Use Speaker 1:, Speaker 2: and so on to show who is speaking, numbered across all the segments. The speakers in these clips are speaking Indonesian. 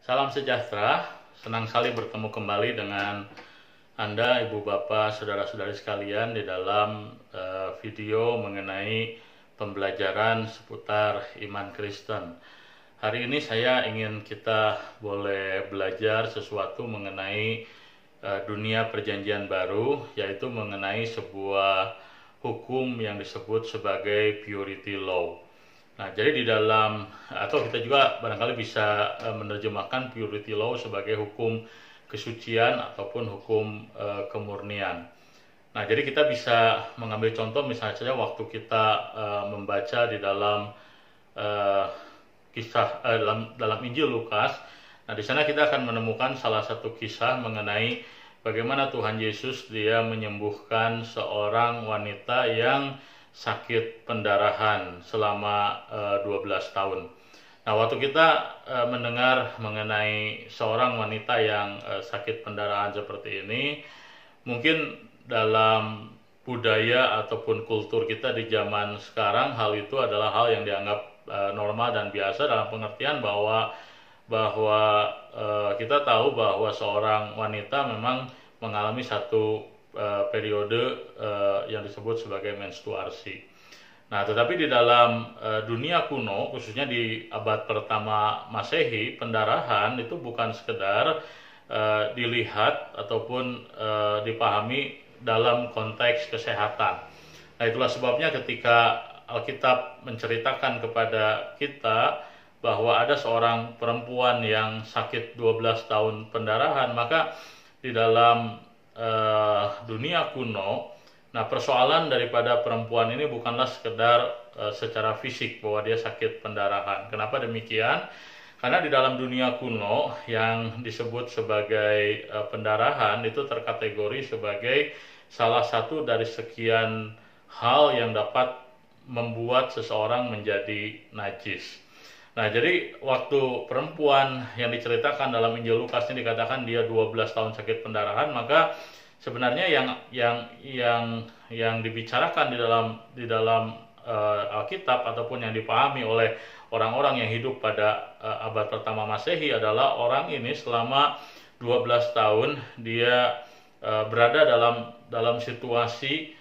Speaker 1: Salam sejahtera, senang sekali bertemu kembali dengan Anda, Ibu Bapak, Saudara-saudari sekalian di dalam video mengenai pembelajaran seputar iman Kristen. Hari ini saya ingin kita boleh belajar sesuatu mengenai dunia perjanjian baru, yaitu mengenai sebuah hukum yang disebut sebagai purity law. Nah, jadi di dalam, atau kita juga barangkali bisa menerjemahkan purity law sebagai hukum kesucian ataupun hukum kemurnian. Nah, jadi kita bisa mengambil contoh misalnya saja waktu kita membaca di dalam kisah dalam Injil Lukas. Nah, di sana kita akan menemukan salah satu kisah mengenai bagaimana Tuhan Yesus dia menyembuhkan seorang wanita yang sakit pendarahan selama 12 tahun. Nah, waktu kita mendengar mengenai seorang wanita yang sakit pendarahan seperti ini, mungkin dalam budaya ataupun kultur kita di zaman sekarang, hal itu adalah hal yang dianggap normal dan biasa, dalam pengertian bahwa kita tahu bahwa seorang wanita memang mengalami satu periode yang disebut sebagai menstruasi. Nah, tetapi di dalam dunia kuno, khususnya di abad pertama Masehi, pendarahan itu bukan sekedar dilihat ataupun dipahami dalam konteks kesehatan. Nah, itulah sebabnya ketika Alkitab menceritakan kepada kita bahwa ada seorang perempuan yang sakit 12 tahun pendarahan, maka di dalam dunia kuno, nah persoalan daripada perempuan ini bukanlah sekedar secara fisik bahwa dia sakit pendarahan. Kenapa demikian? Karena di dalam dunia kuno yang disebut sebagai pendarahan itu terkategori sebagai salah satu dari sekian hal yang dapat membuat seseorang menjadi najis. Nah, jadi waktu perempuan yang diceritakan dalam Injil Lukas ini dikatakan dia 12 tahun sakit pendarahan, maka sebenarnya yang dibicarakan di dalam Alkitab ataupun yang dipahami oleh orang-orang yang hidup pada abad pertama Masehi adalah orang ini selama 12 tahun dia berada dalam situasi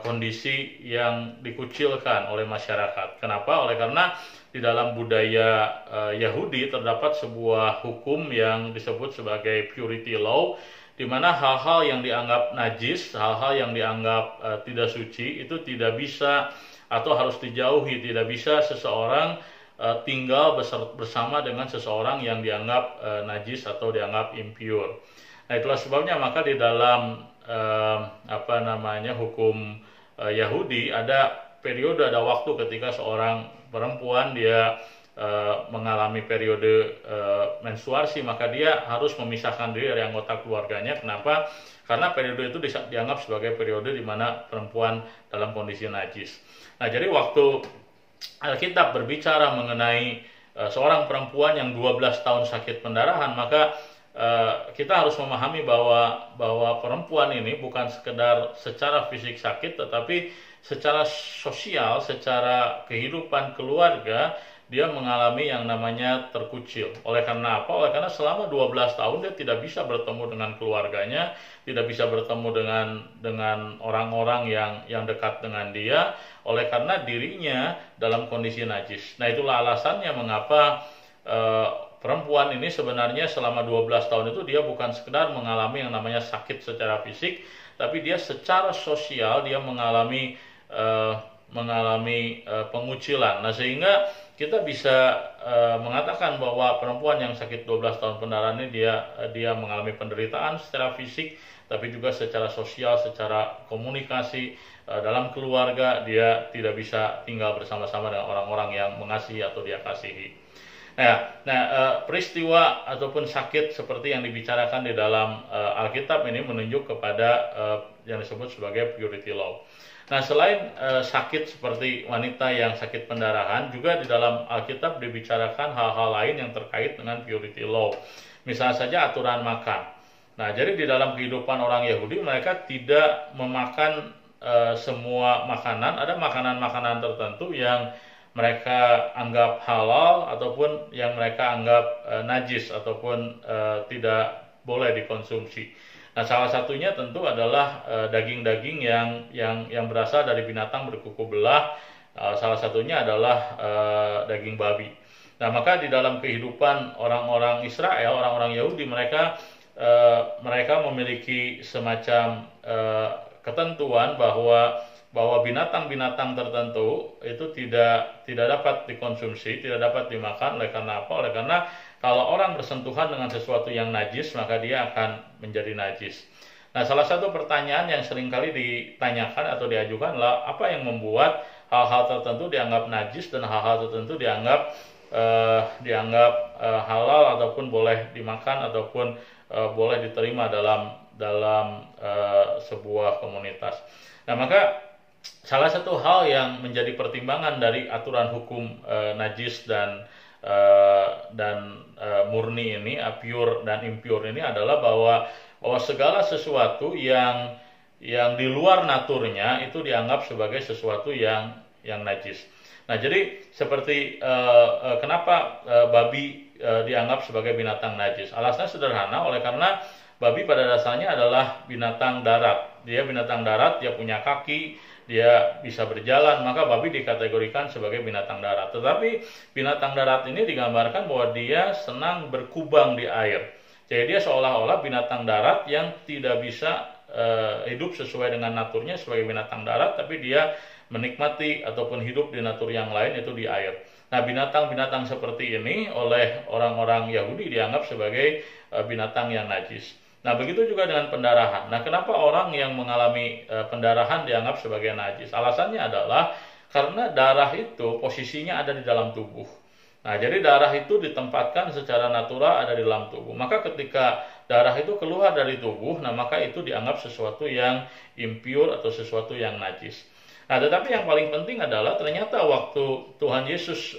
Speaker 1: kondisi yang dikucilkan oleh masyarakat. Kenapa? Oleh karena di dalam budaya Yahudi terdapat sebuah hukum yang disebut sebagai purity law, di mana hal-hal yang dianggap najis, hal-hal yang dianggap tidak suci itu tidak bisa atau harus dijauhi. Tidak bisa seseorang tinggal bersama dengan seseorang yang dianggap najis atau dianggap impure. Nah, itulah sebabnya maka di dalam hukum Yahudi ada periode, ada waktu ketika seorang perempuan dia mengalami periode menstruasi, maka dia harus memisahkan diri dari anggota keluarganya. Kenapa? Karena periode itu dianggap sebagai periode di mana perempuan dalam kondisi najis. Nah, jadi waktu Alkitab berbicara mengenai seorang perempuan yang 12 tahun sakit pendarahan, maka kita harus memahami bahwa perempuan ini bukan sekedar secara fisik sakit, tetapi secara sosial, secara kehidupan keluarga, dia mengalami yang namanya terkucil. Oleh karena apa? Oleh karena selama 12 tahun dia tidak bisa bertemu dengan keluarganya, tidak bisa bertemu dengan orang-orang yang dekat dengan dia, oleh karena dirinya dalam kondisi najis. Nah, itulah alasannya mengapa perempuan ini sebenarnya selama 12 tahun itu dia bukan sekedar mengalami yang namanya sakit secara fisik, tapi dia secara sosial dia mengalami pengucilan. Nah, sehingga kita bisa mengatakan bahwa perempuan yang sakit 12 tahun pendarahan ini dia mengalami penderitaan secara fisik, tapi juga secara sosial, secara komunikasi dalam keluarga, dia tidak bisa tinggal bersama-sama dengan orang-orang yang mengasihi atau dia kasihi. Peristiwa ataupun sakit seperti yang dibicarakan di dalam Alkitab ini menunjuk kepada yang disebut sebagai purity law. Nah, selain sakit seperti wanita yang sakit pendarahan, juga di dalam Alkitab dibicarakan hal-hal lain yang terkait dengan purity law. Misalnya saja aturan makan. Nah, jadi di dalam kehidupan orang Yahudi mereka tidak memakan semua makanan. Ada makanan-makanan tertentu yang mereka anggap halal ataupun yang mereka anggap najis ataupun tidak boleh dikonsumsi. Nah, salah satunya tentu adalah daging-daging yang berasal dari binatang berkuku belah. Salah satunya adalah daging babi. Nah, maka di dalam kehidupan orang-orang Israel, orang-orang Yahudi, mereka memiliki semacam ketentuan bahwa binatang-binatang tertentu itu tidak dapat dikonsumsi, tidak dapat dimakan. Oleh karena apa? Oleh karena kalau orang bersentuhan dengan sesuatu yang najis, maka dia akan menjadi najis. Nah, salah satu pertanyaan yang seringkali ditanyakan atau diajukan adalah apa yang membuat hal-hal tertentu dianggap najis dan hal-hal tertentu dianggap halal ataupun boleh dimakan ataupun boleh diterima dalam sebuah komunitas. Nah, maka salah satu hal yang menjadi pertimbangan dari aturan hukum najis dan murni ini, pure dan impure ini adalah bahwa segala sesuatu yang di luar naturnya itu dianggap sebagai sesuatu yang najis. Nah, jadi seperti kenapa babi dianggap sebagai binatang najis? Alasannya sederhana, oleh karena babi pada dasarnya adalah binatang darat. Dia binatang darat, dia punya kaki, dia bisa berjalan, maka babi dikategorikan sebagai binatang darat. Tetapi binatang darat ini digambarkan bahwa dia senang berkubang di air. Jadi dia seolah-olah binatang darat yang tidak bisa hidup sesuai dengan naturnya sebagai binatang darat, tapi dia menikmati ataupun hidup di natur yang lain, itu di air. Nah, binatang-binatang seperti ini oleh orang-orang Yahudi dianggap sebagai binatang yang najis. Nah, begitu juga dengan pendarahan. Nah, kenapa orang yang mengalami pendarahan dianggap sebagai najis? Alasannya adalah karena darah itu posisinya ada di dalam tubuh. Nah, jadi darah itu ditempatkan secara natural ada di dalam tubuh. Maka ketika darah itu keluar dari tubuh, nah maka itu dianggap sesuatu yang impure atau sesuatu yang najis. Nah, tetapi yang paling penting adalah ternyata waktu Tuhan Yesus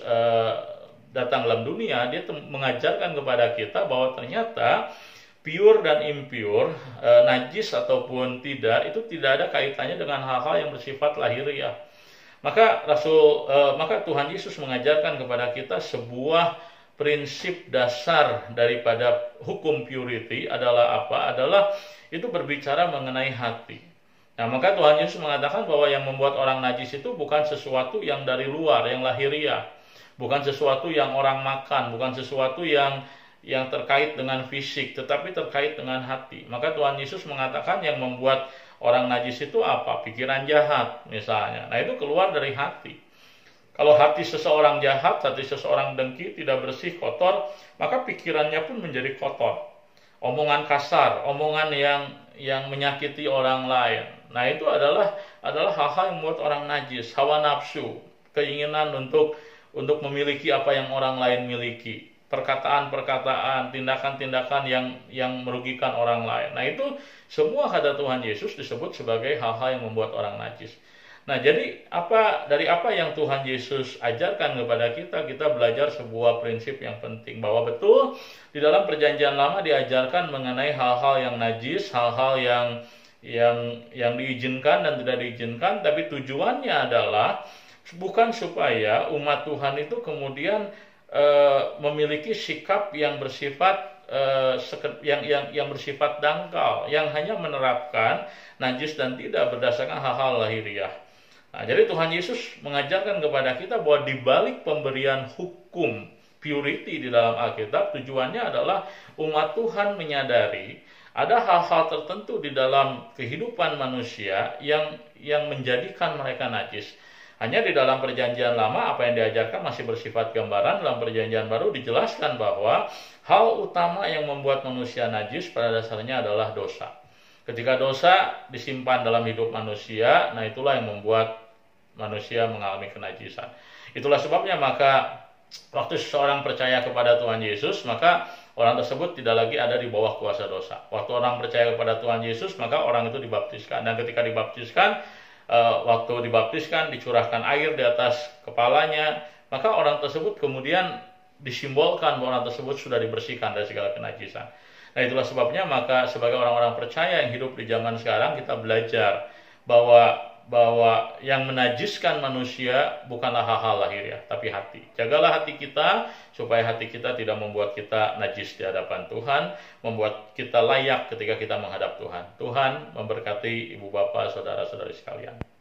Speaker 1: datang dalam dunia, dia mengajarkan kepada kita bahwa ternyata pure dan impure, najis ataupun tidak, itu tidak ada kaitannya dengan hal-hal yang bersifat lahiriah. Maka Tuhan Yesus mengajarkan kepada kita sebuah prinsip dasar daripada hukum purity adalah apa? Adalah itu berbicara mengenai hati. Nah, maka Tuhan Yesus mengatakan bahwa yang membuat orang najis itu bukan sesuatu yang dari luar, yang lahiriah, bukan sesuatu yang orang makan, bukan sesuatu yang terkait dengan fisik, tetapi terkait dengan hati. Maka Tuhan Yesus mengatakan yang membuat orang najis itu apa? Pikiran jahat misalnya. Nah, itu keluar dari hati. Kalau hati seseorang jahat, hati seseorang dengki, tidak bersih, kotor, maka pikirannya pun menjadi kotor. Omongan kasar, omongan yang menyakiti orang lain. Nah, itu adalah hal-hal yang membuat orang najis. Hawa nafsu, keinginan untuk memiliki apa yang orang lain miliki. Perkataan-perkataan, tindakan-tindakan yang merugikan orang lain. Nah, itu semua kata Tuhan Yesus disebut sebagai hal-hal yang membuat orang najis. Nah, jadi dari apa yang Tuhan Yesus ajarkan kepada kita belajar sebuah prinsip yang penting, bahwa betul di dalam Perjanjian Lama diajarkan mengenai hal-hal yang najis, hal-hal yang diizinkan dan tidak diizinkan, tapi tujuannya adalah bukan supaya umat Tuhan itu kemudian memiliki sikap yang bersifat yang bersifat dangkal, yang hanya menerapkan najis dan tidak berdasarkan hal-hal lahiriah. Nah, jadi Tuhan Yesus mengajarkan kepada kita bahwa di balik pemberian hukum purity di dalam Alkitab, tujuannya adalah umat Tuhan menyadari ada hal-hal tertentu di dalam kehidupan manusia yang menjadikan mereka najis. Hanya di dalam Perjanjian Lama apa yang diajarkan masih bersifat gambaran. Dalam Perjanjian Baru dijelaskan bahwa hal utama yang membuat manusia najis pada dasarnya adalah dosa. Ketika dosa disimpan dalam hidup manusia, nah itulah yang membuat manusia mengalami kenajisan. Itulah sebabnya maka waktu seseorang percaya kepada Tuhan Yesus, maka orang tersebut tidak lagi ada di bawah kuasa dosa. Waktu orang percaya kepada Tuhan Yesus, maka orang itu dibaptiskan. Dan ketika dibaptiskan, waktu dibaptiskan dicurahkan air di atas kepalanya, maka orang tersebut kemudian disimbolkan bahwa orang tersebut sudah dibersihkan dari segala kenajisan. Nah, itulah sebabnya maka sebagai orang-orang percaya yang hidup di zaman sekarang, kita belajar bahwa bahwa yang menajiskan manusia bukanlah hal-hal lahiriah, tapi hati. Jagalah hati kita supaya hati kita tidak membuat kita najis di hadapan Tuhan, membuat kita layak ketika kita menghadap Tuhan. Tuhan memberkati ibu bapak, saudara-saudari sekalian.